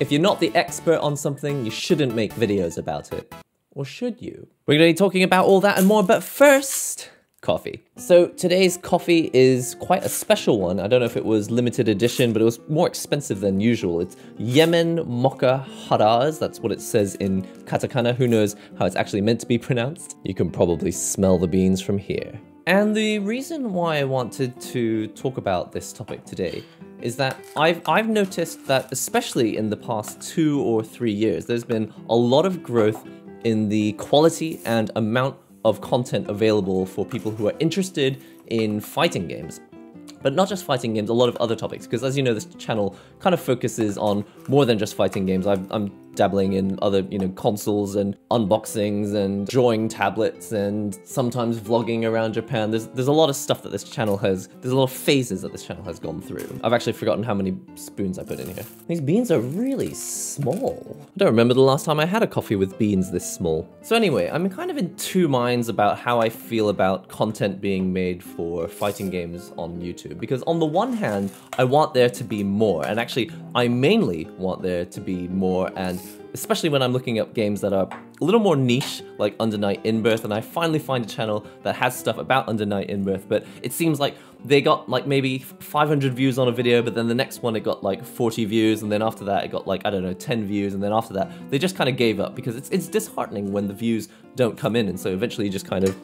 If you're not the expert on something, you shouldn't make videos about it. Or should you? We're gonna be talking about all that and more, but first, coffee. So today's coffee is quite a special one. I don't know if it was limited edition, but it was more expensive than usual. It's Yemen Mocha Haraz. That's what it says in katakana. Who knows how it's actually meant to be pronounced? You can probably smell the beans from here. And the reason why I wanted to talk about this topic today is that I've noticed that, especially in the past 2 or 3 years, there's been a lot of growth in the quality and amount of content available for people who are interested in fighting games. But not just fighting games, a lot of other topics, because as you know, this channel kind of focuses on more than just fighting games. I'm dabbling in other, consoles and unboxings and drawing tablets and sometimes vlogging around Japan. There's a lot of stuff that this channel has, there's a lot of phases that this channel has gone through. I've actually forgotten how many spoons I put in here. These beans are really small. I don't remember the last time I had a coffee with beans this small. So anyway, I'm kind of in two minds about how I feel about content being made for fighting games on YouTube. Because on the one hand, I want there to be more, and actually, I mainly want there to be more, and especially when I'm looking up games that are a little more niche, like Under Night In-Birth, and I finally find a channel that has stuff about Under Night In-Birth, but it seems like they got like maybe 500 views on a video, but then the next one it got like 40 views, and then after that it got like, I don't know, 10 views, and then after that they just kind of gave up, because it's disheartening when the views don't come in, and so eventually you just kind of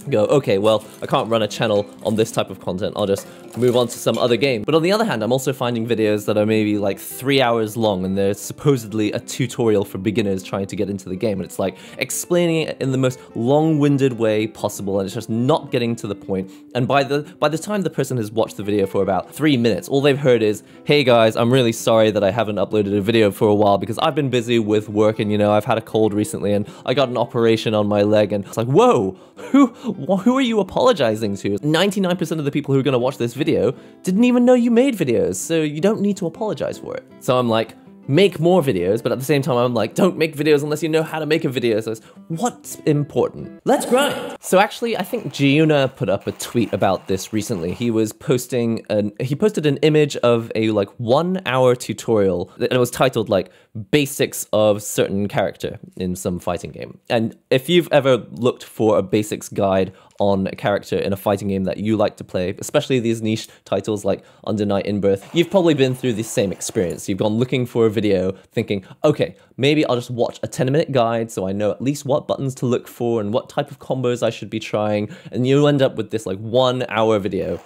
go, okay, well, I can't run a channel on this type of content, I'll just move on to some other game. But on the other hand, I'm also finding videos that are maybe like 3 hours long, and they're supposedly a tutorial for beginners trying to get into the game, and it's like explaining it in the most long-winded way possible, and it's just not getting to the point. And by the time the person has watched the video for about 3 minutes, all they've heard is, hey guys, I'm really sorry that I haven't uploaded a video for a while because I've been busy with work, and I've had a cold recently, and I got an operation on my leg, and it's like, whoa, who are you apologizing to? 99% of the people who are going to watch this video didn't even know you made videos, so you don't need to apologize for it. So I'm like, make more videos, but at the same time I'm like, don't make videos unless you know how to make a video. So it's, what's important? Let's grind! So actually, I think Giuna put up a tweet about this recently. He was posted an image of a like 1 hour tutorial, and it was titled like basics of certain character in some fighting game. And if you've ever looked for a basics guide on a character in a fighting game that you like to play, especially these niche titles like Under Night In-Birth, you've probably been through the same experience. You've gone looking for a video thinking, okay, maybe I'll just watch a 10-minute guide so I know at least what buttons to look for and what type of combos I should be trying, and you end up with this like 1 hour video,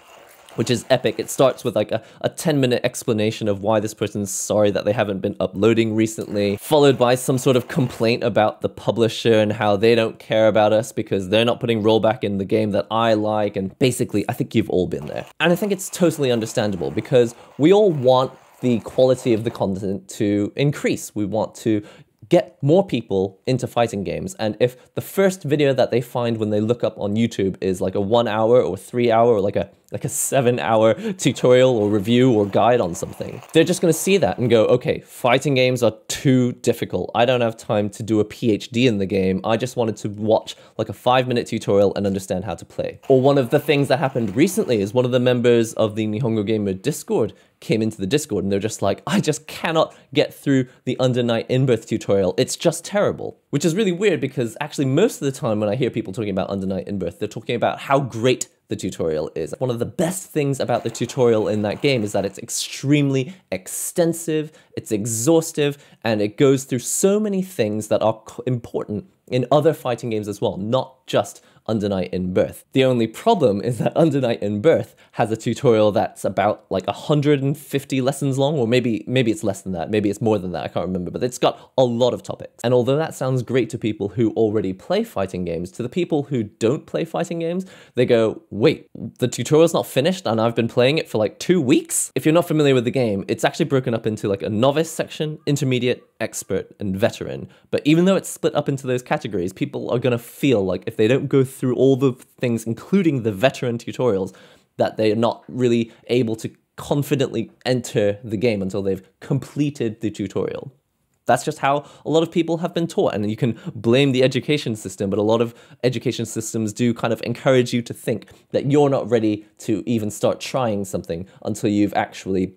which is epic. It starts with like a 10-minute explanation of why this person's sorry that they haven't been uploading recently, followed by some sort of complaint about the publisher and how they don't care about us because they're not putting rollback in the game that I like, and basically, I think you've all been there. And I think it's totally understandable because we all want the quality of the content to increase. We want to get more people into fighting games, and if the first video that they find when they look up on YouTube is like a 1 hour or 3 hour or like a 7 hour tutorial or review or guide on something, they're just going to see that and go, okay, fighting games are too difficult. I don't have time to do a PhD in the game. I just wanted to watch like a 5-minute tutorial and understand how to play. Or one of the things that happened recently is one of the members of the NihongoGamer Discord came into the Discord and they're just like, I just cannot get through the Under Night In-Birth tutorial. It's just terrible. Which is really weird because actually most of the time when I hear people talking about Under Night In-Birth, they're talking about how great the tutorial is. One of the best things about the tutorial in that game is that it's extremely extensive, it's exhaustive, and it goes through so many things that are important in other fighting games as well, not just Under Night In-Birth. The only problem is that Under Night In-Birth has a tutorial that's about like 150 lessons long, or maybe it's less than that, maybe it's more than that, I can't remember, but it's got a lot of topics. And although that sounds great to people who already play fighting games, to the people who don't play fighting games, they go, wait, the tutorial's not finished and I've been playing it for like 2 weeks? If you're not familiar with the game, it's actually broken up into like a novice section, intermediate, expert, and veteran. But even though it's split up into those categories, people are gonna feel like if they don't go through all the things, including the veteran tutorials, that they're not really able to confidently enter the game until they've completed the tutorial. That's just how a lot of people have been taught, and you can blame the education system, but a lot of education systems do kind of encourage you to think that you're not ready to even start trying something until you've actually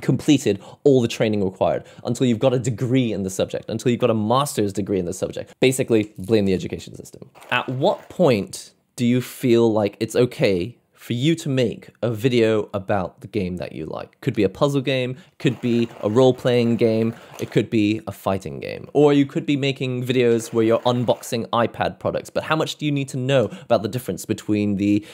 completed all the training required, until you've got a degree in the subject, until you've got a master's degree in the subject. Basically, blame the education system. At what point do you feel like it's okay for you to make a video about the game that you like? Could be a puzzle game, could be a role-playing game, it could be a fighting game. Or you could be making videos where you're unboxing iPad products, but how much do you need to know about the difference between the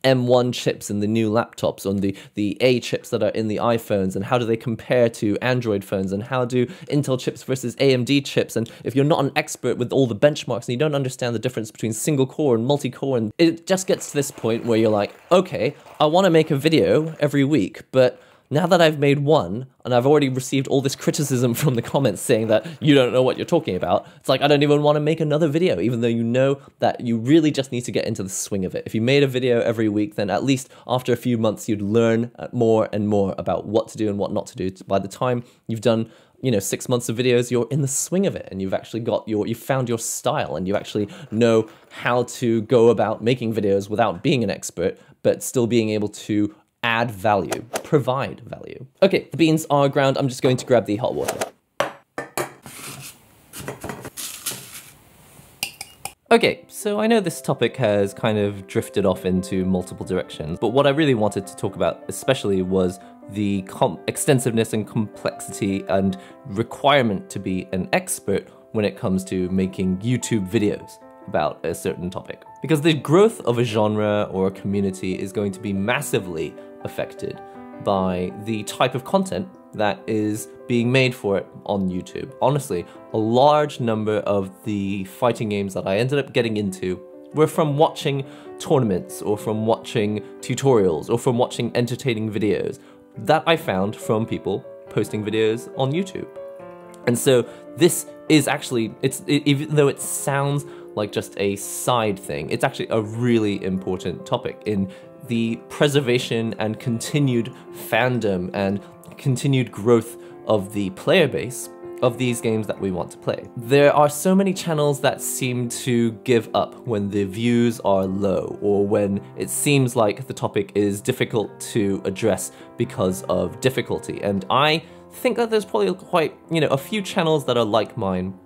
M1 chips in the new laptops, on the A chips that are in the iPhones, and how do they compare to Android phones, and how do Intel chips versus AMD chips? And if you're not an expert with all the benchmarks and you don't understand the difference between single core and multi-core, and it just gets to this point where you're like, okay, I want to make a video every week, but now that I've made one, and I've already received all this criticism from the comments saying that you don't know what you're talking about, it's like I don't even want to make another video, even though you know that you really just need to get into the swing of it. If you made a video every week, then at least after a few months, you'd learn more and more about what to do and what not to do. By the time you've done 6 months of videos, you're in the swing of it, and you've actually you've found your style, and you actually know how to go about making videos without being an expert, but still being able to add value, provide value. Okay, the beans are ground. I'm just going to grab the hot water. Okay, so I know this topic has kind of drifted off into multiple directions, but what I really wanted to talk about especially was the extensiveness and complexity and requirement to be an expert when it comes to making YouTube videos about a certain topic. Because the growth of a genre or a community is going to be massively affected by the type of content that is being made for it on YouTube. Honestly, a large number of the fighting games that I ended up getting into were from watching tournaments, or from watching tutorials, or from watching entertaining videos that I found from people posting videos on YouTube. And so this is actually, even though it sounds like just a side thing, it's actually a really important topic in the preservation and continued fandom and continued growth of the player base of these games that we want to play. There are so many channels that seem to give up when the views are low, or when it seems like the topic is difficult to address because of difficulty. And I think that there's probably quite, a few channels that are like mine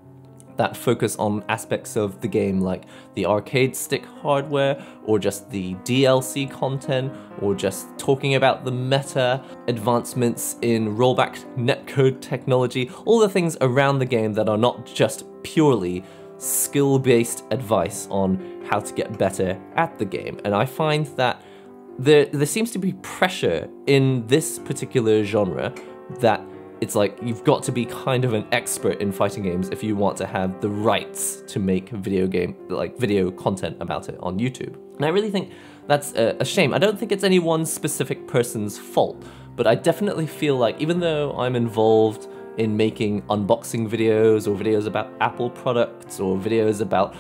that focus on aspects of the game, like the arcade stick hardware, or just the DLC content, or just talking about the meta, advancements in rollback netcode technology, all the things around the game that are not just purely skill-based advice on how to get better at the game. And I find that there seems to be pressure in this particular genre that it's like you've got to be kind of an expert in fighting games if you want to have the rights to make video content about it on YouTube. And I really think that's a shame. I don't think it's any one specific person's fault, but I definitely feel like even though I'm involved in making unboxing videos, or videos about Apple products, or videos about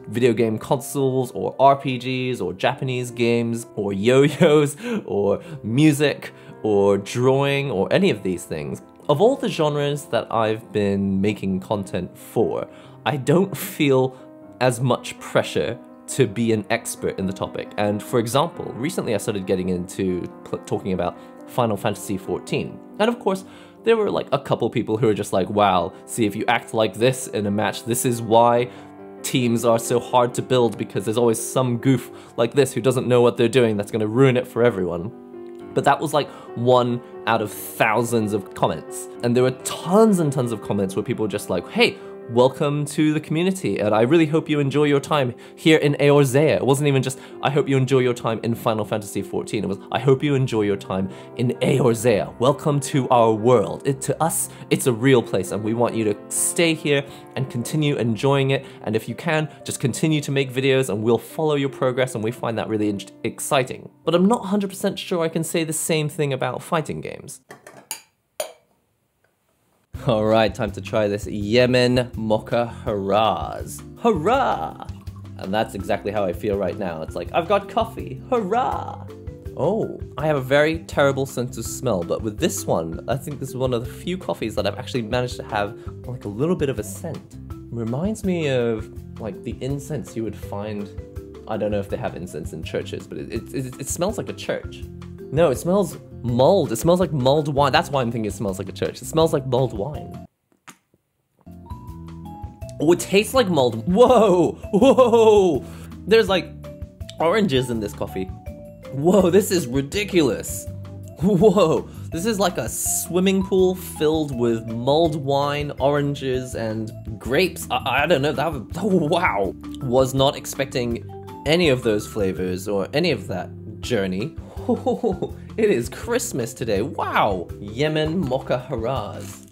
video game consoles, or RPGs, or Japanese games, or yo-yos, or music, or drawing, or any of these things, of all the genres that I've been making content for, I don't feel as much pressure to be an expert in the topic. And for example, recently I started getting into talking about Final Fantasy XIV. And of course, there were like a couple people who were just like, wow, see, if you act like this in a match, this is why teams are so hard to build, because there's always some goof like this who doesn't know what they're doing that's going to ruin it for everyone. But that was like one out of thousands of comments. And there were tons and tons of comments where people were just like, hey, welcome to the community, and I really hope you enjoy your time here in Eorzea. It wasn't even just, I hope you enjoy your time in Final Fantasy XIV. It was, I hope you enjoy your time in Eorzea. Welcome to our world. To us, it's a real place, and we want you to stay here and continue enjoying it. And if you can, just continue to make videos, and we'll follow your progress, and we find that really exciting. But I'm not 100% sure I can say the same thing about fighting games. Alright, time to try this Yemen Mocha Hurrahs. Hurrah! And that's exactly how I feel right now. It's like, I've got coffee, hurrah! Oh, I have a very terrible sense of smell, but with this one, I think this is one of the few coffees that I've actually managed to have like a little bit of a scent. It reminds me of like the incense you would find, I don't know if they have incense in churches, but it smells like a church. No, it smells mold. It smells like mulled wine. That's why I'm thinking it smells like a church. It smells like mulled wine. Oh, it tastes like mulled. Whoa, whoa. There's like oranges in this coffee. Whoa, this is ridiculous. Whoa, this is like a swimming pool filled with mulled wine, oranges, and grapes. I don't know, oh, wow. Was not expecting any of those flavors or any of that journey. Oh, it is Christmas today, wow. Yemen mocha haraz.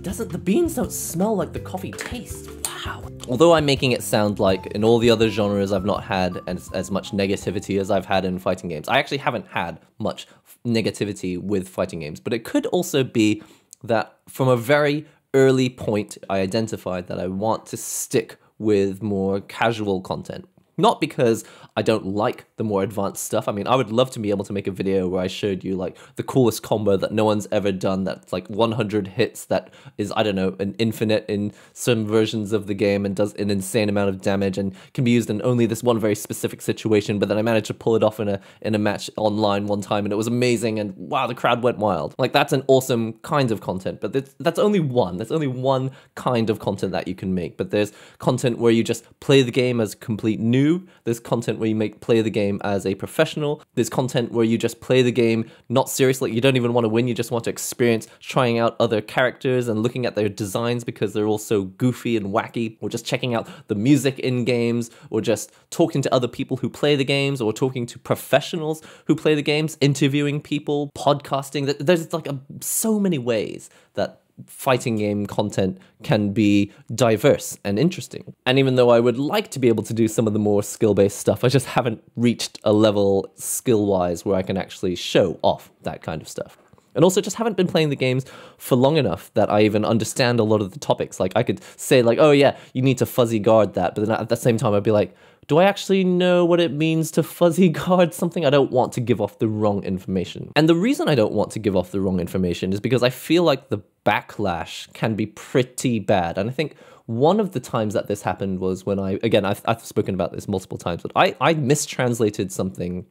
The beans don't smell like the coffee tastes, wow. Although I'm making it sound like in all the other genres I've not had as much negativity as I've had in fighting games. I actually haven't had much negativity with fighting games, but it could also be that from a very early point I identified that I want to stick with more casual content. Not because I don't like the more advanced stuff. I mean, I would love to be able to make a video where I showed you like the coolest combo that no one's ever done, that's like 100 hits, that is, I don't know, an infinite in some versions of the game and does an insane amount of damage and can be used in only this one very specific situation, but then I managed to pull it off in a match online one time and it was amazing and wow, the crowd went wild. Like, that's an awesome kind of content, but that's only one. There's only one kind of content that you can make, but there's content where you just play the game as complete noob. There's content where you play the game as a professional. There's content where you just play the game not seriously. You don't even want to win. You just want to experience trying out other characters and looking at their designs because they're all so goofy and wacky, or just checking out the music in games, or just talking to other people who play the games, or talking to professionals who play the games, interviewing people, podcasting. There's like so many ways that fighting game content can be diverse and interesting. And even though I would like to be able to do some of the more skill-based stuff, I just haven't reached a level skill-wise where I can actually show off that kind of stuff. And also just haven't been playing the games for long enough that I even understand a lot of the topics. Like, I could say like, oh yeah, you need to fuzzy guard that, but then at the same time I'd be like, do I actually know what it means to fuzzy guard something? I don't want to give off the wrong information. And the reason I don't want to give off the wrong information is because I feel like the backlash can be pretty bad. And I think one of the times that this happened was when I've spoken about this multiple times, but I mistranslated something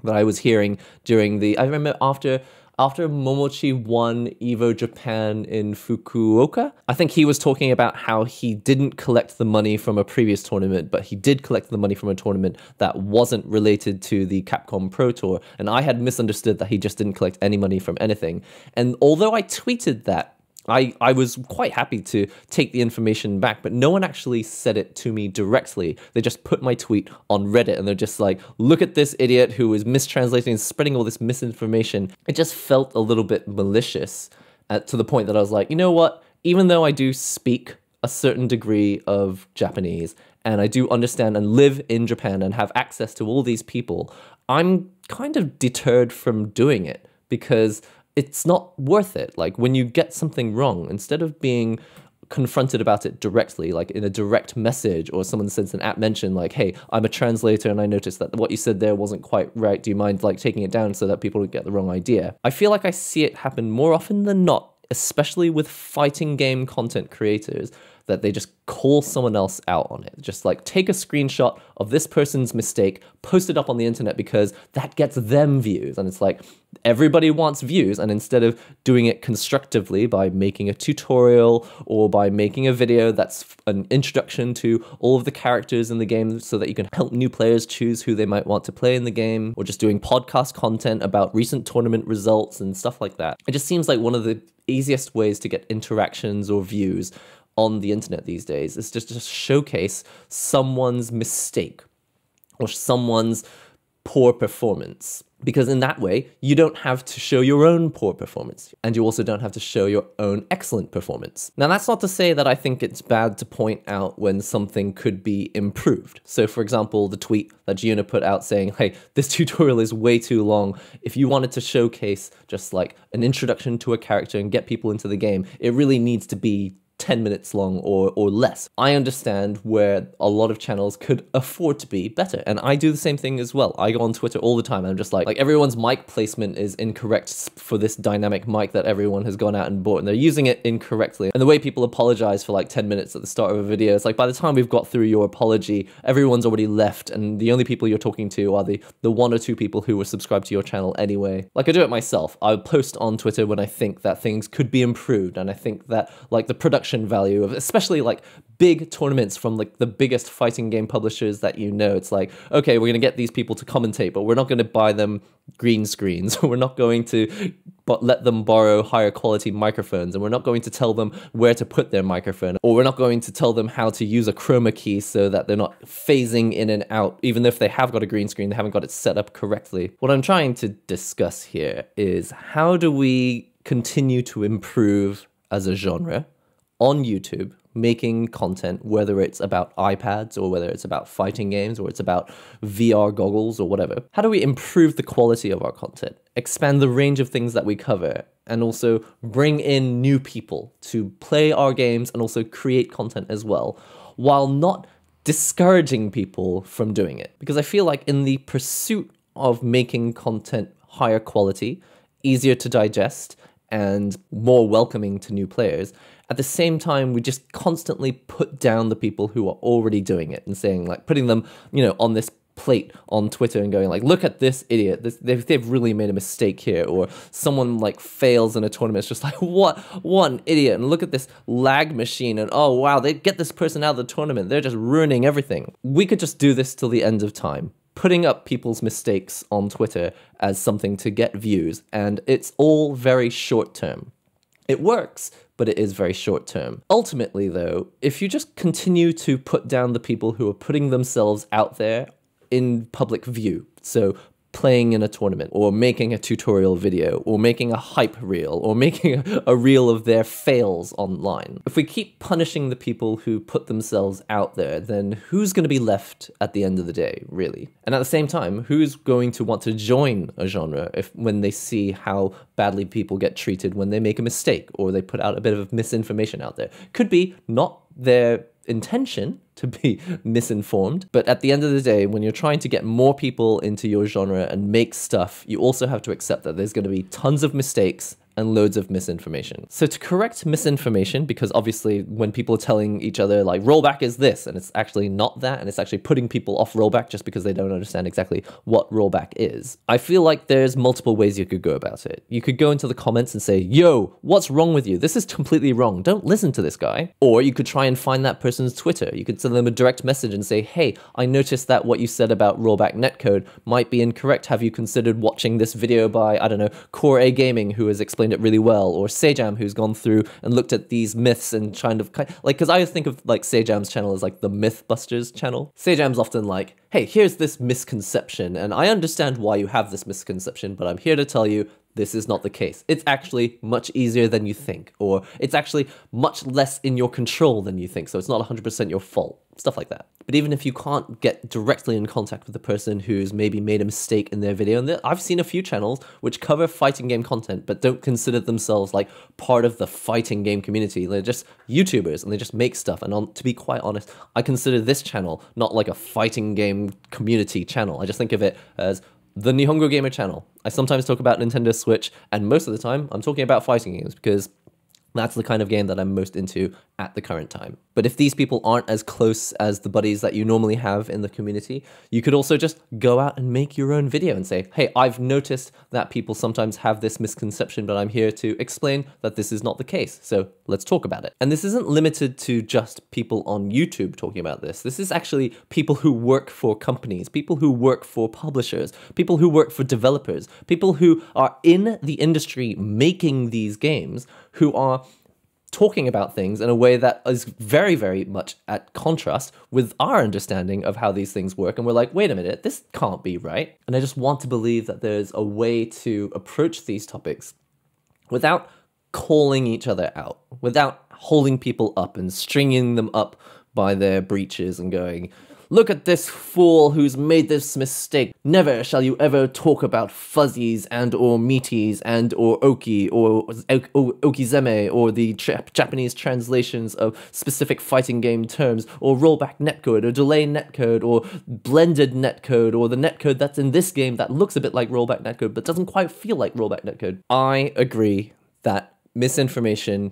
that I was hearing during I remember after Momochi won Evo Japan in Fukuoka, I think he was talking about how he didn't collect the money from a previous tournament, but he did collect the money from a tournament that wasn't related to the Capcom Pro Tour. And I had misunderstood that he just didn't collect any money from anything. And although I tweeted that, I was quite happy to take the information back, but no one actually said it to me directly. They just put my tweet on Reddit and they're just like, look at this idiot who is mistranslating and spreading all this misinformation. It just felt a little bit malicious to the point that I was like, you know what? Even though I do speak a certain degree of Japanese and I do understand and live in Japan and have access to all these people, I'm kind of deterred from doing it because it's not worth it. Like, when you get something wrong, instead of being confronted about it directly, like in a direct message, or someone sends an app mention like, hey, I'm a translator and I noticed that what you said there wasn't quite right. Do you mind like taking it down so that people don't get the wrong idea? I feel like I see it happen more often than not, especially with fighting game content creators, that they just call someone else out on it. Just like take a screenshot of this person's mistake, post it up on the internet because that gets them views. And it's like, everybody wants views. And instead of doing it constructively by making a tutorial or by making a video that's an introduction to all of the characters in the game so that you can help new players choose who they might want to play in the game, or just doing podcast content about recent tournament results and stuff like that. It just seems like one of the easiest ways to get interactions or views on the internet these days is just to showcase someone's mistake or someone's poor performance. Because in that way, you don't have to show your own poor performance, and you also don't have to show your own excellent performance. Now, that's not to say that I think it's bad to point out when something could be improved. So, for example, the tweet that Giona put out saying, hey, this tutorial is way too long. If you wanted to showcase just like an introduction to a character and get people into the game, it really needs to be 10 minutes long or less. I understand where a lot of channels could afford to be better, and I do the same thing as well. I go on Twitter all the time and I'm just like everyone's mic placement is incorrect for this dynamic mic that everyone has gone out and bought, and they're using it incorrectly. And the way people apologize for like 10 minutes at the start of a video, it's like by the time we've got through your apology, everyone's already left, and the only people you're talking to are the one or two people who were subscribed to your channel anyway. Like, I do it myself. I post on Twitter when I think that things could be improved, and I think that like the production value of especially like big tournaments from like the biggest fighting game publishers that you know, it's like, okay, we're gonna get these people to commentate, but we're not gonna buy them green screens. We're not going to let them borrow higher quality microphones, and we're not going to tell them where to put their microphone, or we're not going to tell them how to use a chroma key so that they're not phasing in and out, even if they have got a green screen, they haven't got it set up correctly. What I'm trying to discuss here is how do we continue to improve as a genre on YouTube, making content, whether it's about iPads or whether it's about fighting games or it's about VR goggles or whatever. How do we improve the quality of our content, expand the range of things that we cover, and also bring in new people to play our games and also create content as well, while not discouraging people from doing it? Because I feel like in the pursuit of making content higher quality, easier to digest, and more welcoming to new players, at the same time, we just constantly put down the people who are already doing it and saying, like, putting them, you know, on this plate on Twitter and going like, look at this idiot, they've really made a mistake here, or someone like fails in a tournament, it's just like, what an idiot, and look at this lag machine, and oh wow, they get this person out of the tournament, they're just ruining everything. We could just do this till the end of time, putting up people's mistakes on Twitter as something to get views, and it's all very short term. It works, but it is very short term. Ultimately though, if you just continue to put down the people who are putting themselves out there in public view, so playing in a tournament, or making a tutorial video, or making a hype reel, or making a reel of their fails online. If we keep punishing the people who put themselves out there, then who's going to be left at the end of the day, really? And at the same time, who's going to want to join a genre when they see how badly people get treated when they make a mistake, or they put out a bit of misinformation out there? Could be not their intention to be misinformed, but at the end of the day, when you're trying to get more people into your genre and make stuff, you also have to accept that there's going to be tons of mistakes and loads of misinformation. So to correct misinformation, because obviously when people are telling each other like rollback is this, and it's actually not that, and it's actually putting people off rollback just because they don't understand exactly what rollback is, I feel like there's multiple ways you could go about it. You could go into the comments and say, yo, what's wrong with you? This is completely wrong. Don't listen to this guy. Or you could try and find that person's Twitter. You could send them a direct message and say, hey, I noticed that what you said about rollback netcode might be incorrect. Have you considered watching this video by, I don't know, Core A Gaming, who has explained it really well, or Sejam, who's gone through and looked at these myths and kind of like, because I think of like Sejam's channel as like the Mythbusters channel. Sejam's often like, hey, here's this misconception, and I understand why you have this misconception, but I'm here to tell you this is not the case. It's actually much easier than you think, or it's actually much less in your control than you think, so it's not 100% your fault. Stuff like that. But even if you can't get directly in contact with the person who's maybe made a mistake in their video, and I've seen a few channels which cover fighting game content but don't consider themselves like part of the fighting game community. They're just YouTubers and they just make stuff. And to be quite honest, I consider this channel not like a fighting game community channel. I just think of it as the NihongoGamer channel. I sometimes talk about Nintendo Switch, and most of the time I'm talking about fighting games because that's the kind of game that I'm most into at the current time. But if these people aren't as close as the buddies that you normally have in the community, you could also just go out and make your own video and say, hey, I've noticed that people sometimes have this misconception, but I'm here to explain that this is not the case. So let's talk about it. And this isn't limited to just people on YouTube talking about this. This is actually people who work for companies, people who work for publishers, people who work for developers, people who are in the industry making these games, who are talking about things in a way that is very, very much at contrast with our understanding of how these things work. And we're like, wait a minute, this can't be right. And I just want to believe that there's a way to approach these topics without calling each other out, without holding people up and stringing them up by their breeches and going, look at this fool who's made this mistake. Never shall you ever talk about fuzzies and or meaties and or oki or okizeme or the Japanese translations of specific fighting game terms or rollback netcode or delay netcode or blended netcode or the netcode that's in this game that looks a bit like rollback netcode but doesn't quite feel like rollback netcode. I agree that misinformation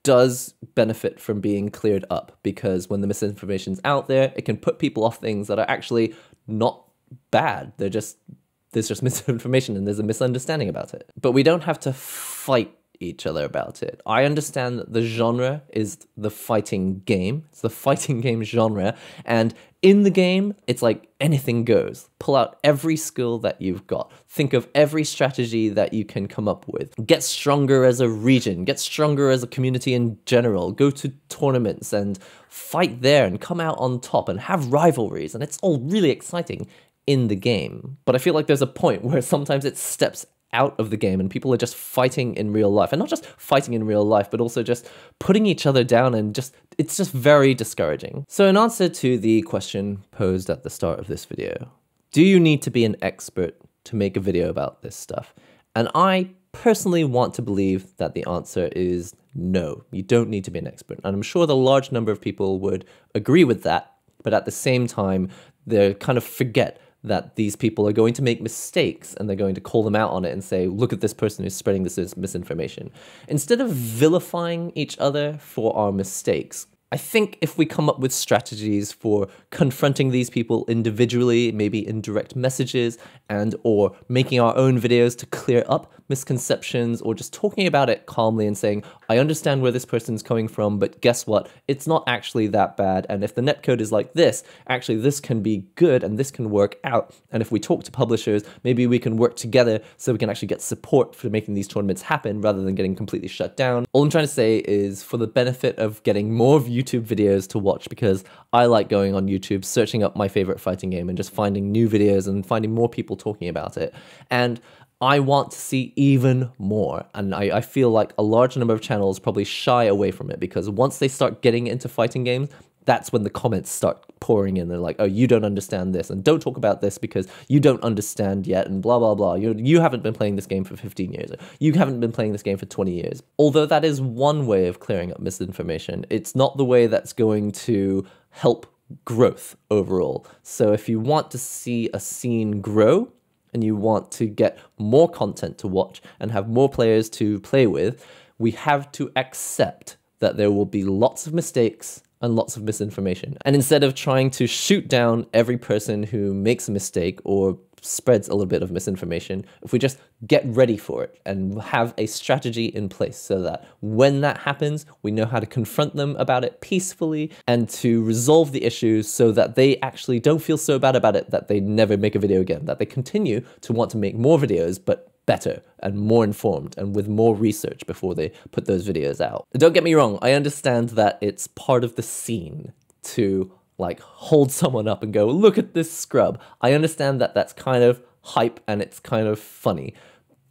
does benefit from being cleared up, because when the misinformation's out there, it can put people off things that are actually not bad. There's just misinformation and there's a misunderstanding about it. But we don't have to fight each other about it. I understand that the genre is the fighting game. It's the fighting game genre. And in the game, it's like anything goes. Pull out every skill that you've got. Think of every strategy that you can come up with. Get stronger as a region. Get stronger as a community in general. Go to tournaments and fight there and come out on top and have rivalries. And it's all really exciting in the game. But I feel like there's a point where sometimes it steps out of the game and people are just fighting in real life, and not just fighting in real life, but also just putting each other down, and it's just very discouraging. So in answer to the question posed at the start of this video, do you need to be an expert to make a video about this stuff? And I personally want to believe that the answer is no, you don't need to be an expert. And I'm sure the large number of people would agree with that, but at the same time, they kind of forget that these people are going to make mistakes and they're going to call them out on it and say, look at this person who's spreading this misinformation. Instead of vilifying each other for our mistakes, I think if we come up with strategies for confronting these people individually, maybe in direct messages and or making our own videos to clear up misconceptions, or just talking about it calmly and saying, I understand where this person's coming from, but guess what? It's not actually that bad. And if the netcode is like this, actually this can be good and this can work out. And if we talk to publishers, maybe we can work together so we can actually get support for making these tournaments happen rather than getting completely shut down. All I'm trying to say is for the benefit of getting more YouTube videos to watch, because I like going on YouTube, searching up my favorite fighting game and just finding new videos and finding more people talking about it. And I want to see even more. And I feel like a large number of channels probably shy away from it, because once they start getting into fighting games, that's when the comments start pouring in. They're like, oh, you don't understand this, and don't talk about this because you don't understand yet, and blah, blah, blah. You haven't been playing this game for 15 years. Or you haven't been playing this game for 20 years. Although that is one way of clearing up misinformation, it's not the way that's going to help growth overall. So if you want to see a scene grow, and you want to get more content to watch and have more players to play with, we have to accept that there will be lots of mistakes and lots of misinformation. And instead of trying to shoot down every person who makes a mistake or spreads a little bit of misinformation, if we just get ready for it and have a strategy in place so that when that happens, we know how to confront them about it peacefully and to resolve the issues so that they actually don't feel so bad about it that they never make a video again, that they continue to want to make more videos, but better and more informed and with more research before they put those videos out. Don't get me wrong, I understand that it's part of the scene to like hold someone up and go, look at this scrub. I understand that that's kind of hype and it's kind of funny,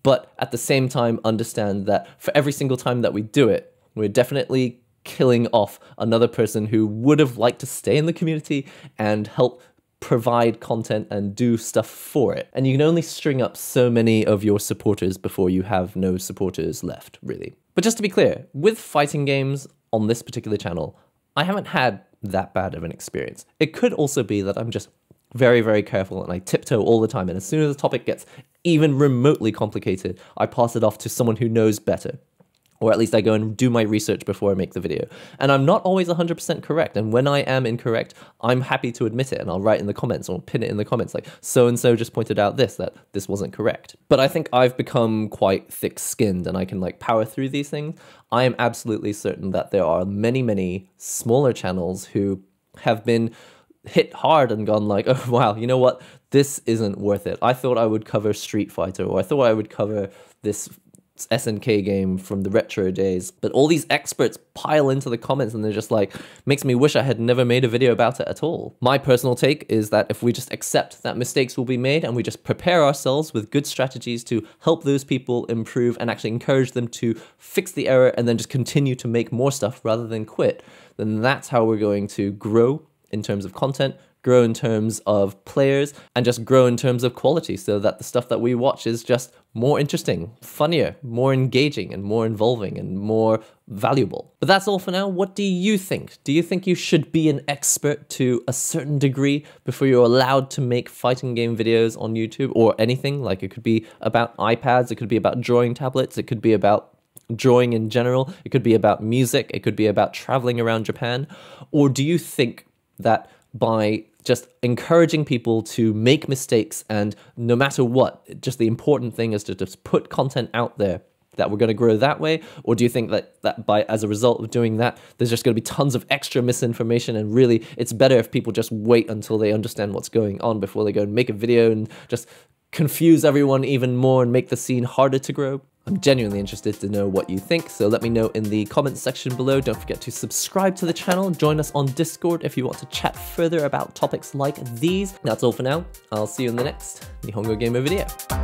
but at the same time understand that for every single time that we do it, we're definitely killing off another person who would have liked to stay in the community and help provide content and do stuff for it. And you can only string up so many of your supporters before you have no supporters left, really. But just to be clear, with fighting games on this particular channel, I haven't had that bad of an experience. It could also be that I'm just very, very careful and I tiptoe all the time, and as soon as the topic gets even remotely complicated, I pass it off to someone who knows better. Or at least I go and do my research before I make the video. And I'm not always 100% correct. And when I am incorrect, I'm happy to admit it. And I'll write in the comments or pin it in the comments like, so-and-so just pointed out that this wasn't correct. But I think I've become quite thick-skinned and I can like power through these things. I am absolutely certain that there are many, many smaller channels who have been hit hard and gone like, oh, wow, you know what? This isn't worth it. I thought I would cover Street Fighter, or I thought I would cover this SNK game from the retro days, but all these experts pile into the comments and they're just like, makes me wish I had never made a video about it at all. My personal take is that if we just accept that mistakes will be made and we just prepare ourselves with good strategies to help those people improve and actually encourage them to fix the error and then just continue to make more stuff rather than quit, then that's how we're going to grow in terms of content, grow in terms of players, and just grow in terms of quality so that the stuff that we watch is just more interesting, funnier, more engaging, and more involving, and more valuable. But that's all for now. What do you think? Do you think you should be an expert to a certain degree before you're allowed to make fighting game videos on YouTube, or anything? Like, it could be about iPads, it could be about drawing tablets, it could be about drawing in general, it could be about music, it could be about traveling around Japan. Or do you think that by just encouraging people to make mistakes, and no matter what, just the important thing is to just put content out there, that we're going to grow that way? Or do you think that by, as a result of doing that, there's just going to be tons of extra misinformation, and really it's better if people just wait until they understand what's going on before they go and make a video and just confuse everyone even more and make the scene harder to grow? I'm genuinely interested to know what you think, so let me know in the comments section below. Don't forget to subscribe to the channel, join us on Discord if you want to chat further about topics like these. That's all for now. I'll see you in the next NihongoGamer video.